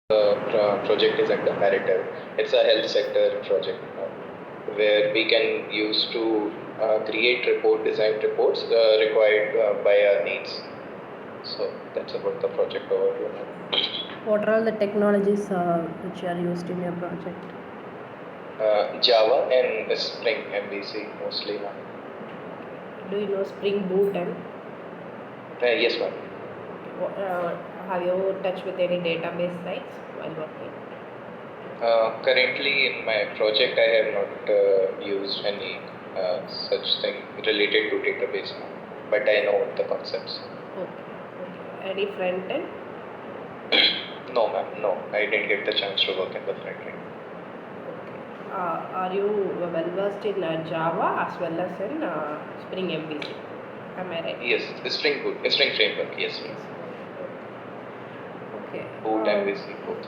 project is under narrative. It's a health sector project where we can use to create design reports required by our needs. So that's about the project overview. What are all the technologies which are used in your project? Java and Spring MVC mostly. Do you know Spring Boot and Yes, ma'am. have you touched with any database sites while working? Currently in my project I have not used any such thing related to database, but I know the concepts. Okay. Any front end? No, ma'am. No, I didn't get the chance to work in the front end. Are you well versed in Java as well as in Spring MVC? Am I right? Yes, Spring Boot, Spring Framework. Yes. Okay. Boot and MVC both.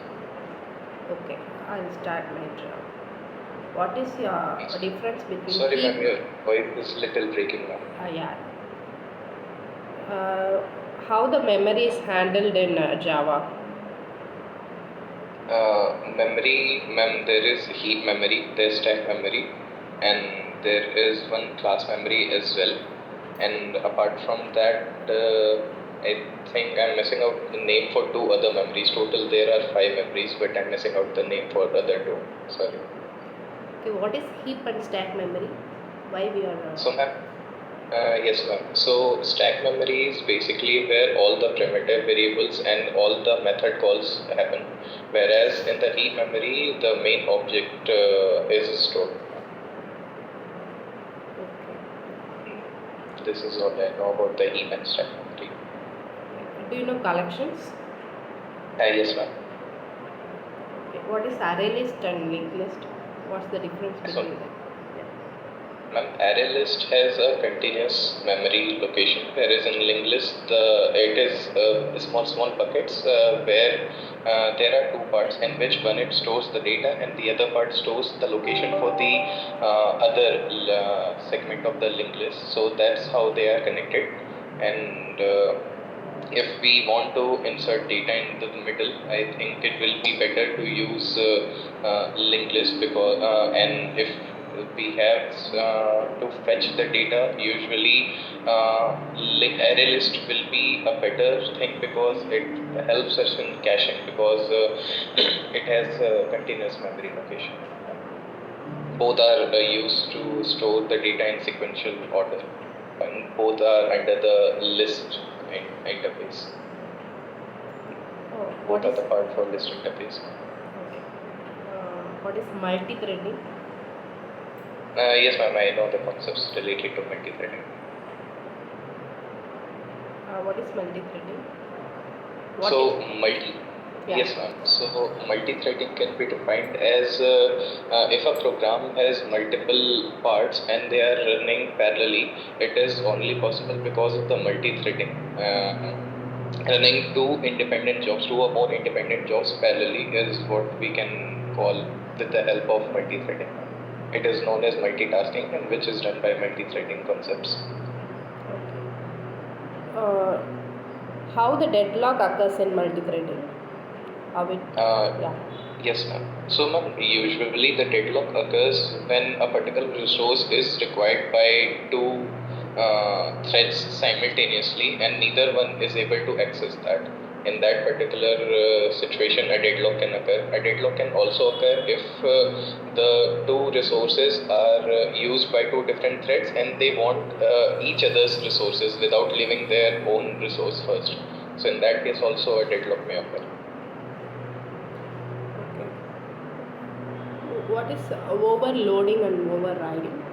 Okay, I'll start my job. What is your difference between? Sorry, ma'am, your voice is little breaking now. Yeah. How the memory is handled in Java? Memory, ma'am, there is heap memory, there's stack memory, and there is one class memory as well. And apart from that, I think I'm missing out the name for two other memories. Total, there are 5 memories, but I'm missing out the name for the other 2. Sorry. Okay, what is heap and stack memory? Why we are? So, ma'am. Yes, ma'am. So stack memory is basically where all the primitive variables and all the method calls happen, whereas in the heap memory, the main object is stored. Okay. This is all I know about the heap and stack memory. Do you know collections? Yes, ma'am. Okay. What is array list and linked list? What's the difference between them? Ma'am, array list has a continuous memory location, whereas in linked list, it is small buckets where there are 2 parts in which one it stores the data and the other part stores the location for the other segment of the linked list. So that's how they are connected. And if we want to insert data into the middle, I think it will be better to use linked list because and if we have to fetch the data, usually array list will be a better thing because it helps us in caching because it has a continuous memory location. Both are used to store the data in sequential order, and both are under the list interface. Both are the part for list interface. Okay. What is multi-threading? Yes, ma'am, I know the concepts related to multi-threading. What is multi-threading? Yes, ma'am. So multi-threading can be defined as if a program has multiple parts and they are running parallelly, it is only possible because of the multi-threading. Running 2 independent jobs, 2 or more independent jobs parallelly is what we can call with the help of multi-threading. It is known as multitasking, and which is done by multi-threading concepts. How the deadlock occurs in multi-threading? Yes, ma'am. So, ma'am, usually the deadlock occurs when a particular resource is required by 2 threads simultaneously, and neither one is able to access that. In that particular situation, a deadlock can occur. A deadlock can also occur if the 2 resources are used by 2 different threads and they want each other's resources without leaving their own resource first. So in that case also a deadlock may occur. Okay. What is overloading and overriding?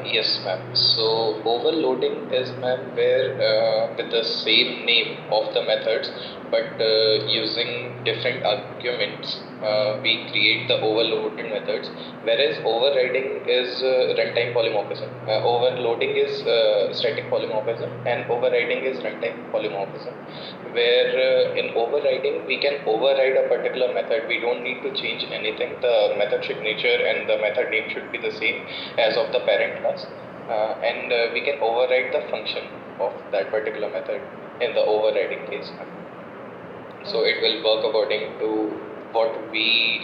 Yes, ma'am. So overloading is, ma'am, where with the same name of the methods, but using different arguments, we create the overloaded methods. Whereas overriding is runtime polymorphism. Overloading is static polymorphism, and overriding is runtime polymorphism. Where in overriding we can override a particular method. We don't need to change anything. The method signature and the method name should be the same as of the parent class, and we can override the function of that particular method in the overriding case. So it will work according to what we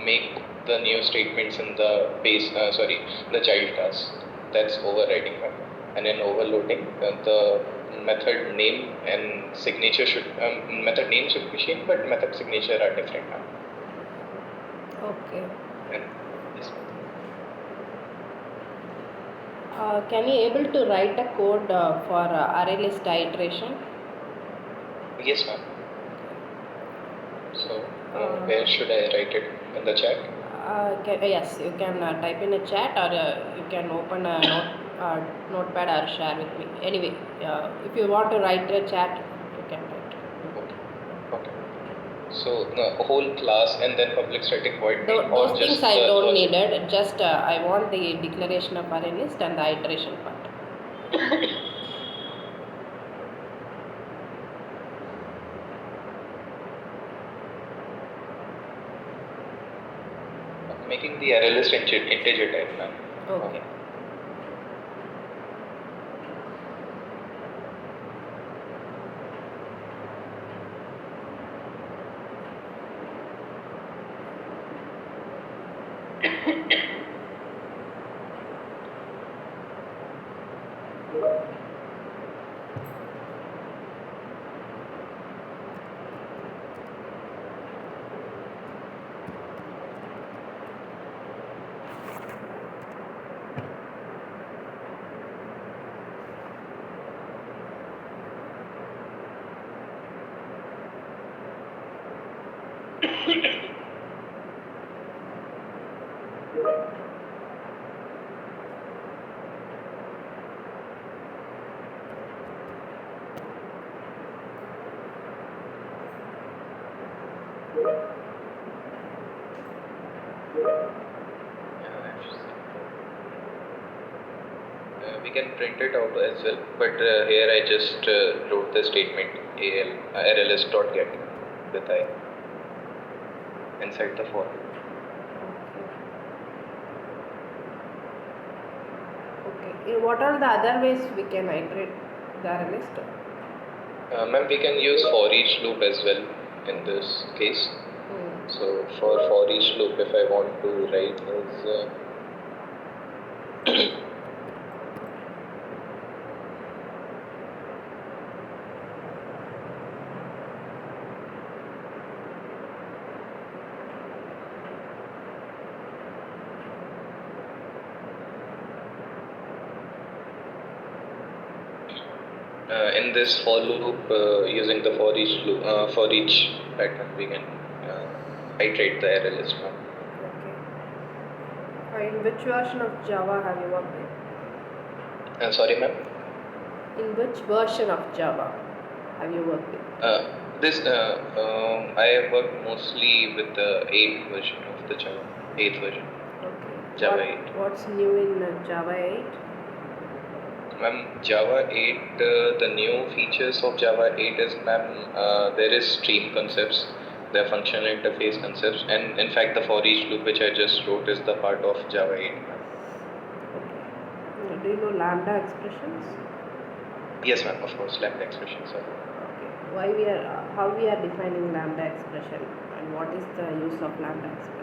make the new statements in the the child class. That's overriding method. And in overloading, the method name and signature method name should be same, but method signature are different now. Okay. And yes. Can you able to write a code for array list iteration? Yes, ma'am. So where should I write it in the chat? Yes, you can type in a chat, or you can open a notepad or share with me. Anyway, if you want to write a chat, you can write. Okay. So the whole class and then public static void main, or Those just things I the don't logic? need it. Just I want the declaration of array list and the iteration part. Making the array list integer type, ma'am. Okay. We can print it out as well, but here I just wrote the statement rls.get with I inside the for. Okay. What are the other ways we can iterate the array list? Ma'am, we can use for each loop as well in this case. So for each loop, if I want to write is in this for loop, using the for each loop, for each pattern, we can iterate the array list. Okay. In which version of Java have you worked with? Sorry, ma'am. In which version of Java have you worked with? I have worked mostly with the 8th version of the Java. 8th version. Okay. Java 8. What's new in Java 8? Ma'am, Java 8, the new features of Java 8 is, ma'am, there is stream concepts, there are functional interface concepts, and in fact the for each loop which I just wrote is the part of Java 8. Okay. Do you know lambda expressions? Yes, ma'am, of course, lambda expressions are. Okay. How we are defining lambda expression, and what is the use of lambda expression?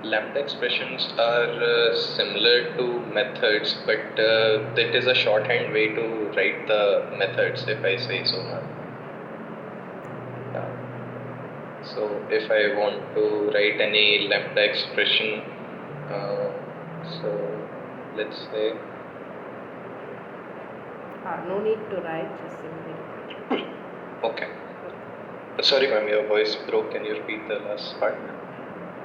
Lambda expressions are similar to methods, but that is a shorthand way to write the methods, if I say so. So if I want to write any lambda expression, so let's say. No need to write, just simply. Okay. Sorry, ma'am, your voice broke. Can you repeat the last part?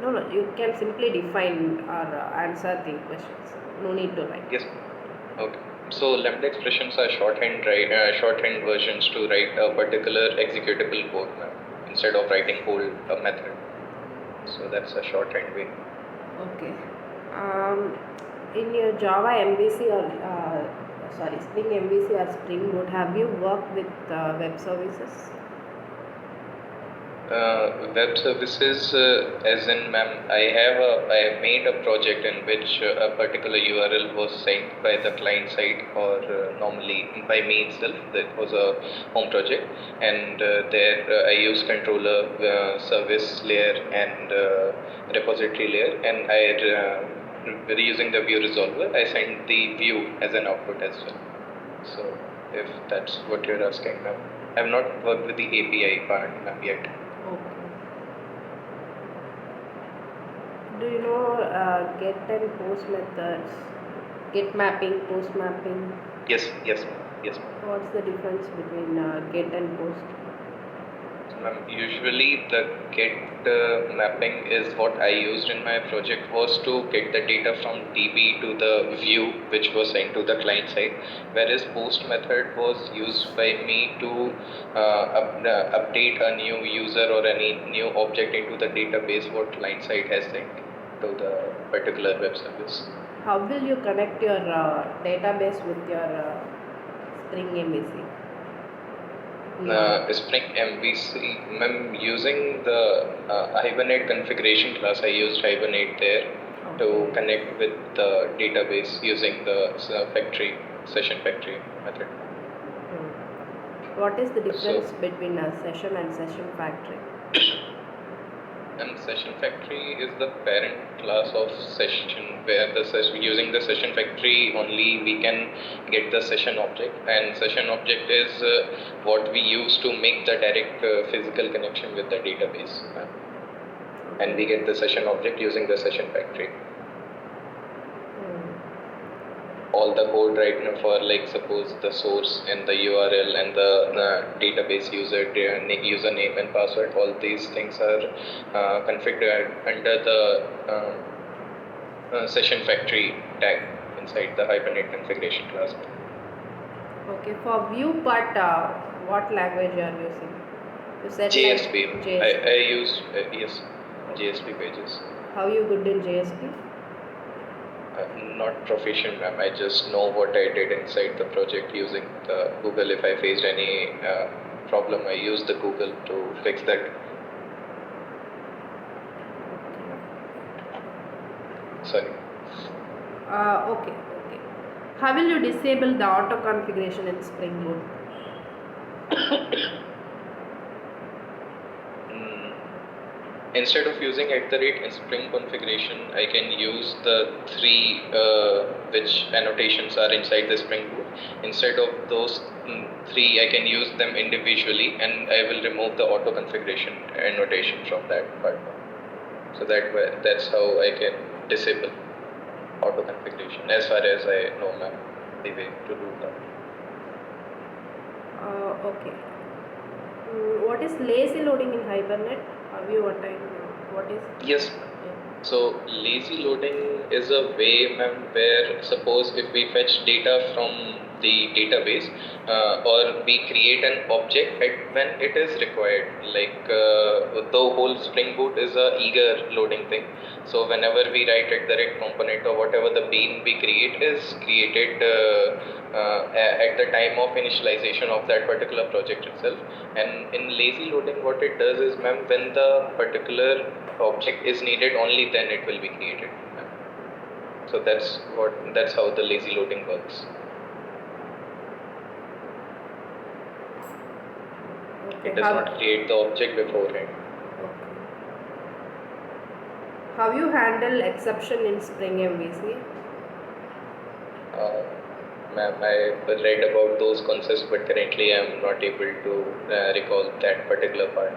No, you can simply define or answer the questions. No need to write. Yes. Okay. So lambda expressions are shorthand versions to write a particular executable code, ma'am, instead of writing whole method. So that's a shorthand way. Okay. In your Java MVC or Spring MVC or Spring Boot, have you worked with web services? Web services, as in, ma'am, I have made a project in which a particular URL was sent by the client side, or normally by me itself. That was a home project, and there I use controller, service layer, and repository layer, and using the view resolver, I sent the view as an output as well. So, if that's what you're asking, ma'am, I have not worked with the API part, ma'am, yet. Okay. Do you know get and post methods? Get mapping, post mapping. Yes, ma'am. What's the difference between get and post? Ma'am, usually the get mapping is what I used in my project, was to get the data from DB to the view which was sent to the client side, whereas post method was used by me to update a new user or any new object into the database what client side has sent to the particular web service. How will you connect your database with your Spring MVC? Spring MVC, ma'am, using the Hibernate configuration class, I used Hibernate there to connect with the database using the session factory method. What is the difference between a session and session factory? And session factory is the parent class of session, where using the session factory only we can get the session object, and session object is what we use to make the direct physical connection with the database, and we get the session object using the session factory. All the code right now for, like, suppose the source and the URL and the database username and password, all these things are configured under the session factory tag inside the Hibernate configuration class. Okay, for view part, what language you are using? You said JSP. JSP. I use yes, JSP pages. How you good in JSP? Not proficient, ma'am. I just know what I did inside the project using the Google. If I faced any problem, I used the Google to fix that. Sorry. Okay. How will you disable the auto configuration in Spring Boot? Instead of using @ in Spring configuration, I can use the three which annotations are inside the Spring Boot. Instead of those three, I can use them individually, and I will remove the auto configuration annotation from that part. So that's how I can disable auto configuration, as far as I know, ma'am, the way to do that. Okay. What is lazy loading in Hibernate? Have you what is? Yes. So lazy loading is a way, ma'am, where suppose if we fetch data from the database or we create an object when it is required, like the whole Spring Boot is a eager loading thing. So whenever we write @ component or whatever the bean we create is created at the time of initialization of that particular project itself. And in lazy loading, what it does is, ma'am, when the particular object is needed, only then it will be created. So that's how the lazy loading works. Okay. It does not create the object beforehand. Okay. How you handle exception in Spring MVC? Ma'am, I read about those concepts, but currently I am not able to recall that particular part.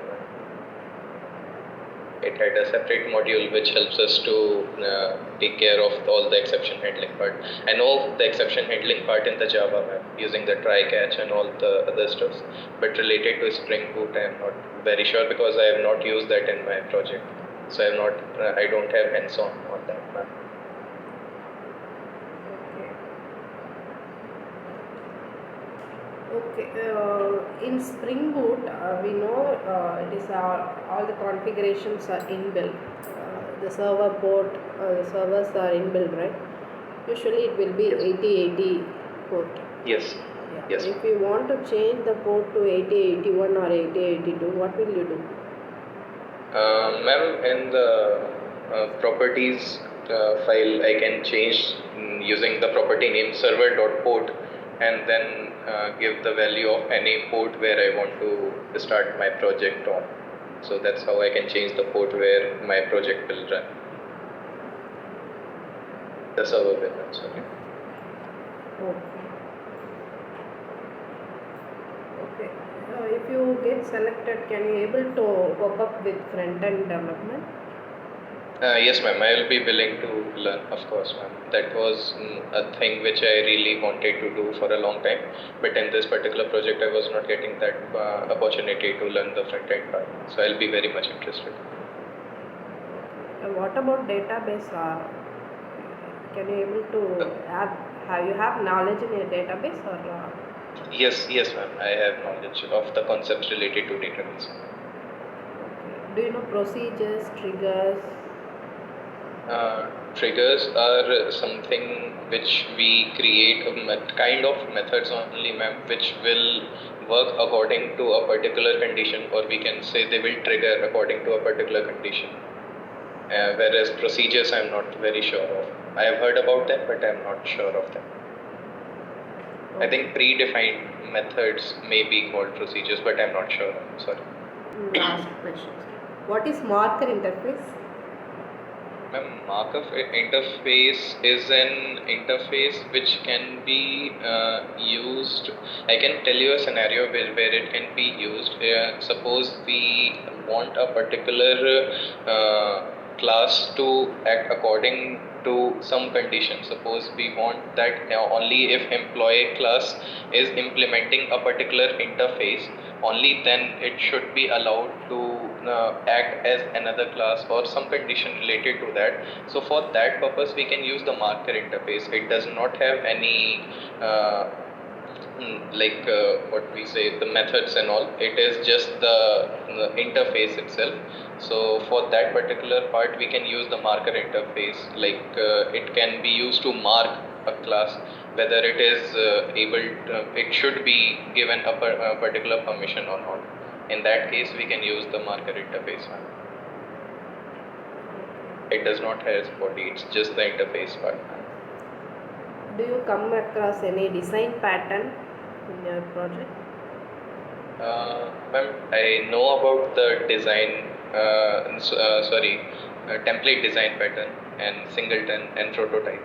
It had a separate module which helps us to take care of all the exception handling part. I know the exception handling part in the Java, map, using the try catch and all the other stuff, but related to Spring Boot, I am not very sure because I have not used that in my project. So I don't have hands-on on that map. Okay, in Spring Boot, we know it is all the configurations are inbuilt. The server port, the servers are inbuilt, right? Usually it will be 8080 port. Yes. Yeah. Yes. If you want to change the port to 8081 or 8082, what will you do? Ma'am, in the properties file, I can change using the property name server.port and then give the value of any port where I want to start my project on. So that's how I can change the port where my project will run. The server will run, sorry. Okay. Okay. If you get selected, can you able to work up with front-end development? Yes, ma'am. I will be willing to learn, of course, ma'am. That was a thing which I really wanted to do for a long time. But in this particular project, I was not getting that opportunity to learn the front end part. So I'll be very much interested. What about database? Can you able to have knowledge in a database or? Yes, ma'am. I have knowledge of the concepts related to database. Do you know procedures, triggers? Triggers are something which we create kind of methods only, ma'am, which will work according to a particular condition, or we can say they will trigger according to a particular condition. Whereas procedures, I'm not very sure of. I have heard about them, but I'm not sure of them. I think predefined methods may be called procedures, but I'm not sure. Sorry. Last question. What is marker interface? Markup interface is an interface which can be used. I can tell you a scenario where it can be used. Suppose we want a particular class to act according to some condition. Suppose we want that only if employee class is implementing a particular interface, only then it should be allowed to act as another class or some condition related to that. So for that purpose we can use the marker interface. It does not have any what we say, the methods and all. It is just the interface itself. So for that particular part we can use the marker interface. It can be used to mark a class whether it is it should be given a particular permission or not. In that case we can use the marker interface. It does not have body, it's just the interface part. Do you come across any design pattern in your project? Ma'am, I know about the design, template design pattern and singleton and prototype.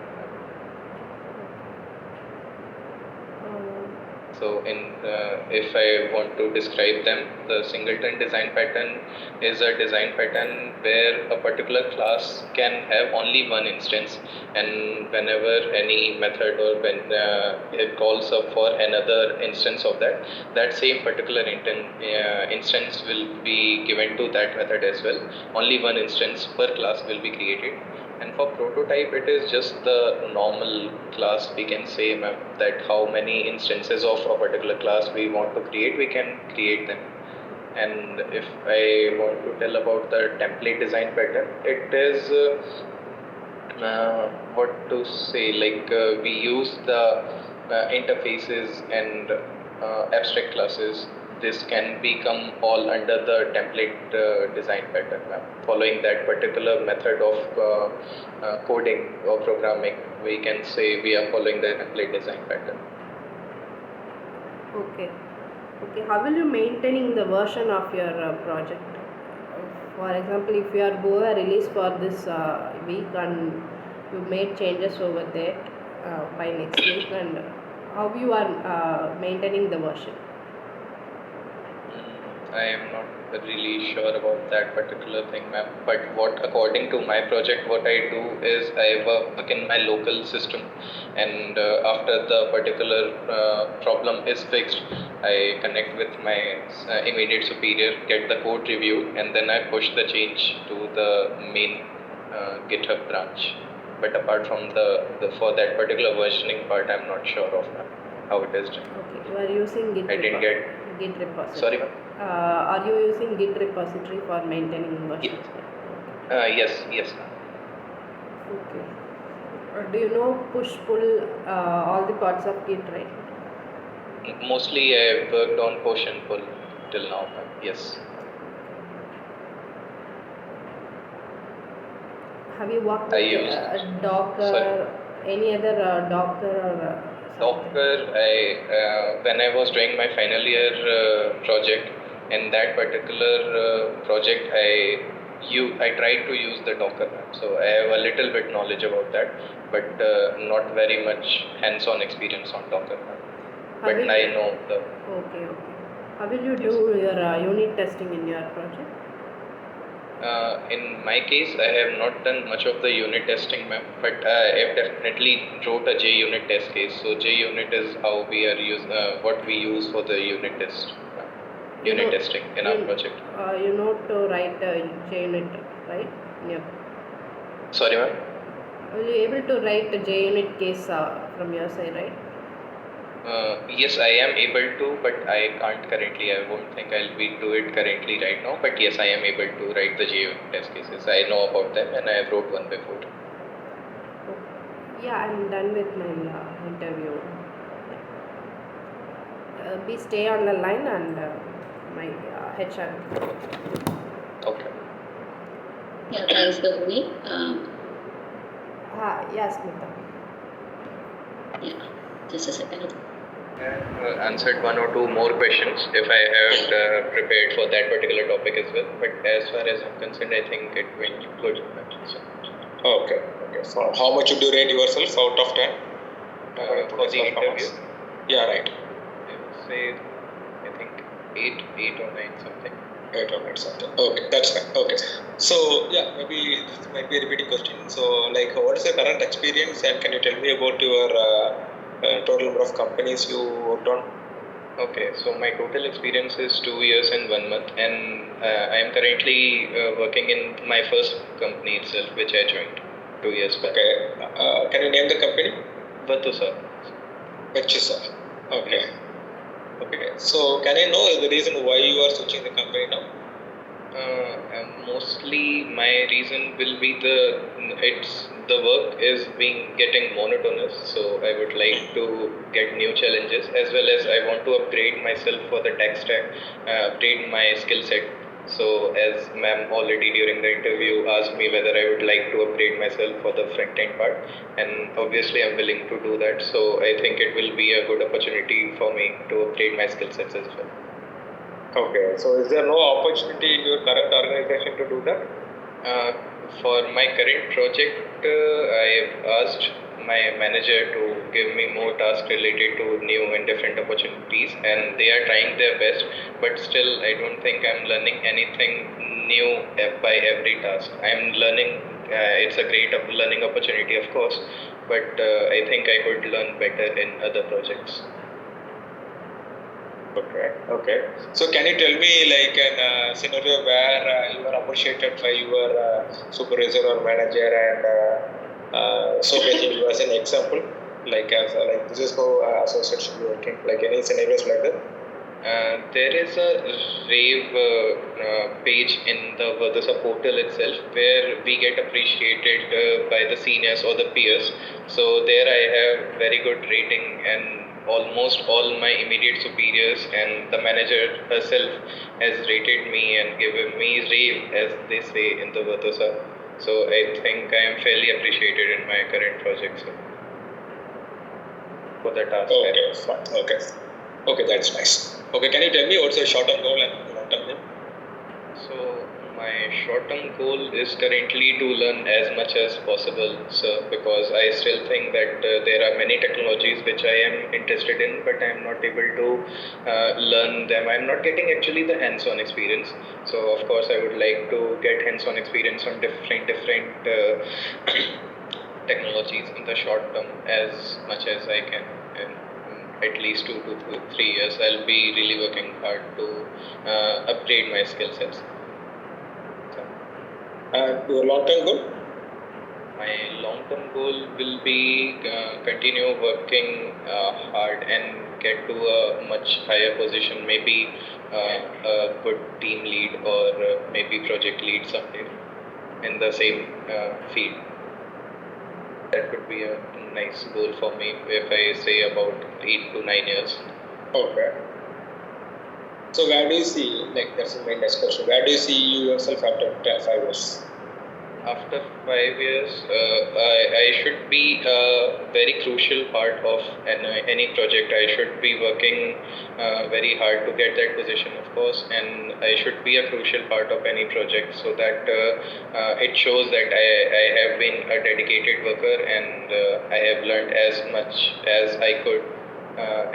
So if I want to describe them, the singleton design pattern is a design pattern where a particular class can have only one instance, and whenever any method or when it calls up for another instance of that same particular instance will be given to that method as well. Only one instance per class will be created. And for prototype, it is just the normal class. We can say that how many instances of a particular class we want to create, we can create them. And if I want to tell about the template design pattern, it is what to say, we use the interfaces and abstract classes. This can become all under the template design pattern. Following that particular method of coding or programming, we can say we are following the template design pattern. Okay. How will you maintaining the version of your project? For example, if you are go a release for this week and you made changes over there by next week, and how you are maintaining the version? I am not really sure about that particular thing, ma'am. But according to my project, what I do is I work in my local system, and after the particular problem is fixed, I connect with my immediate superior, get the code reviewed, and then I push the change to the main GitHub branch. But apart from for that particular versioning part, I'm not sure of how it is done. Okay, you are using Git. I didn't get Git repository. Sorry, ma'am. Are you using Git repository for maintaining versions? Yes, ma'am. Okay. Do you know push pull all the parts of Git, right? Mostly I worked on push and pull till now, ma'am. Yes. Have you worked I with used, sorry, Docker, any other Docker or something? Docker. When I was doing my final year project, in that particular project, I tried to use the Docker map. So I have a little bit knowledge about that, but not very much hands-on experience on Docker map. How But will I you, know the okay. How will you yes. do your unit testing in your project? In my case, I have not done much of the unit testing, ma'am, but I have definitely wrote a JUnit test case. So JUnit is how we are what we use for the unit test, You unit know, testing in our project. you know to write JUnit, right? Yeah. Sorry, ma'am. Will you able to write a JUnit case from your side, right? Yes, I am able to, but I can't currently. I won't think I'll be do it currently right now. But yes, I am able to write the JUnit test cases. I know about them, and I have wrote one before. Yeah, I'm done with my interview. Be stay on the line and my HR. Okay. Yeah, thanks, Gavini. Yes, Smita. Yeah, just a second. I have answered one or two more questions if I have prepared for that particular topic as well. But as far as I'm concerned, I think it went good. Okay. So how much would you rate yourself out of 10? For the interview? Yeah, right. I would say, I think 8 or 9 something. 8 or 9 something. Okay, that's fine. Okay. So, yeah, maybe this might be a repeating question. So, like, what is your current experience and can you tell me about your total number of companies you worked on? Okay, so my total experience is 2 years and 1 month, and I am currently working in my first company itself, which I joined 2 years back. Okay, can you name the company? Vatusa. Okay. Yes. Okay, so can I know the reason why you are switching the company now? Mostly my reason will be the work is getting monotonous, so I would like to get new challenges, as well as I want to upgrade myself for the tech stack, upgrade my skill set. So as ma'am already during the interview asked me whether I would like to upgrade myself for the front end part, and obviously I'm willing to do that. So I think it will be a good opportunity for me to upgrade my skill sets as well. Okay, so is there no opportunity in your current organization to do that? For my current project, I have asked my manager to give me more tasks related to new and different opportunities, and they are trying their best, but still I don't think I'm learning anything new by every task. I'm learning, it's a great learning opportunity, of course, but I think I could learn better in other projects. Okay. So can you tell me like a scenario where you are appreciated by your supervisor or manager, and so basically you as an example, like this is how associates should be working, like any scenarios like that? There is a rave page in the Vardasa portal itself where we get appreciated by the seniors or the peers. So there I have very good rating, and almost all my immediate superiors and the manager herself has rated me and given me rave, as they say in the Vardasa. So I think I am fairly appreciated in my current project. So for the task. Okay, fine. Okay, that's nice. Okay, can you tell me what's your short-term goal and long-term goal? So my short-term goal is currently to learn as much as possible, sir, because I still think that there are many technologies which I am interested in, but I am not able to learn them. I am not getting actually the hands-on experience. So of course I would like to get hands-on experience on different technologies in the short term as much as I can. And at least 2 to 3 years, I'll be really working hard to upgrade my skill sets. And your long-term goal? My long-term goal will be continue working hard and get to a much higher position, maybe a good team lead or maybe project lead someday in the same field. That would be a nice goal for me if I say about 8 to 9 years. Okay. So where do you see, like that's my next question, where do you see yourself after 5 years? After 5 years, I should be a very crucial part of any project. I should be working very hard to get that position, of course, and I should be a crucial part of any project so that it shows that I have been a dedicated worker and I have learned as much as I could.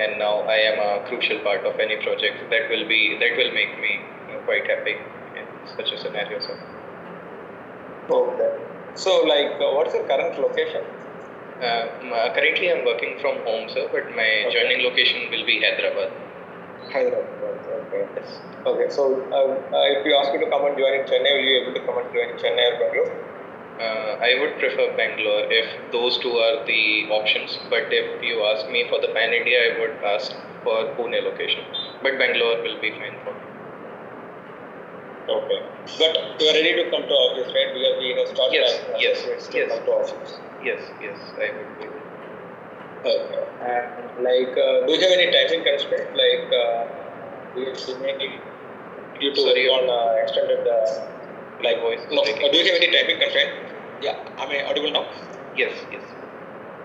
And now I am a crucial part of any project. That will make me quite happy in such a scenario, sir. Okay. So, like, what's your current location? Currently, I'm working from home, sir, but my joining location will be Hyderabad. Hyderabad. Okay. Yes. Okay. So, if you ask me to come and join in Chennai, will you be able to come and join in Chennai or Bangalore? I would prefer Bangalore if those two are the options. But if you ask me for the Pan India, I would ask for Pune location. But Bangalore will be fine for me. Okay. But you are ready to come to office, right? Because we have started Yes. come to office. Yes, I would be. Okay. And like, do you have any timing constraint? Like, do you make you to Sorry, work on extended like voice? No. Do you have any timing constraint? Yeah. Am I audible now? Yes.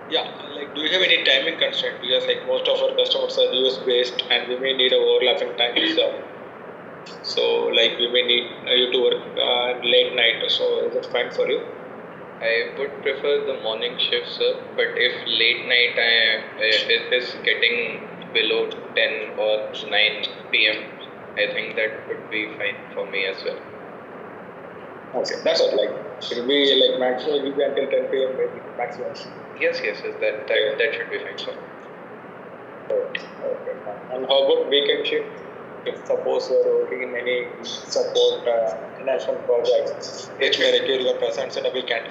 Yeah. Like, do you have any timing constraint? Because like most of our customers are US based, and we may need a overlapping time. So, like, we may need you to work late night. So, is it fine for you? I would prefer the morning shift, sir. But if late night it is getting below 10 or 9 p.m., I think that would be fine for me as well. Okay, that's what. Like, it will be like maximum. It will be until 10 p.m. maybe maximum. Yes. That should be fine, sir. Okay. And how about weekend shift? If suppose you are working in any support national projects, which may require your presence in a weekend.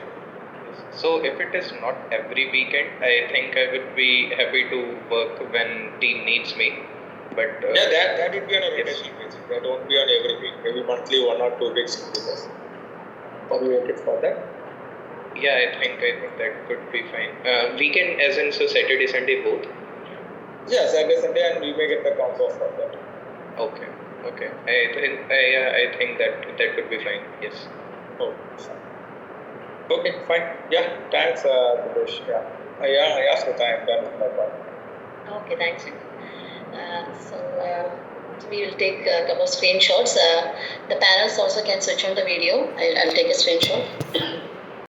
So if it is not every weekend, I think I would be happy to work when team needs me. But that would be on a rotation basis. That won't be on every week. Maybe monthly, 1 or 2 weeks. Are you okay for that? Yeah, I think that could be fine. Weekend, as in so Saturday, Sunday both. Yeah, Saturday, Sunday, and we may get the combo for that. Okay. I think that could be fine. Yes. Oh. Okay, fine. Yeah, thanks, Dipesh. Yeah, I asked the time. Done. No problem. Okay, thanks. We will take a couple of screenshots. The panelists also can switch on the video. I'll take a screenshot.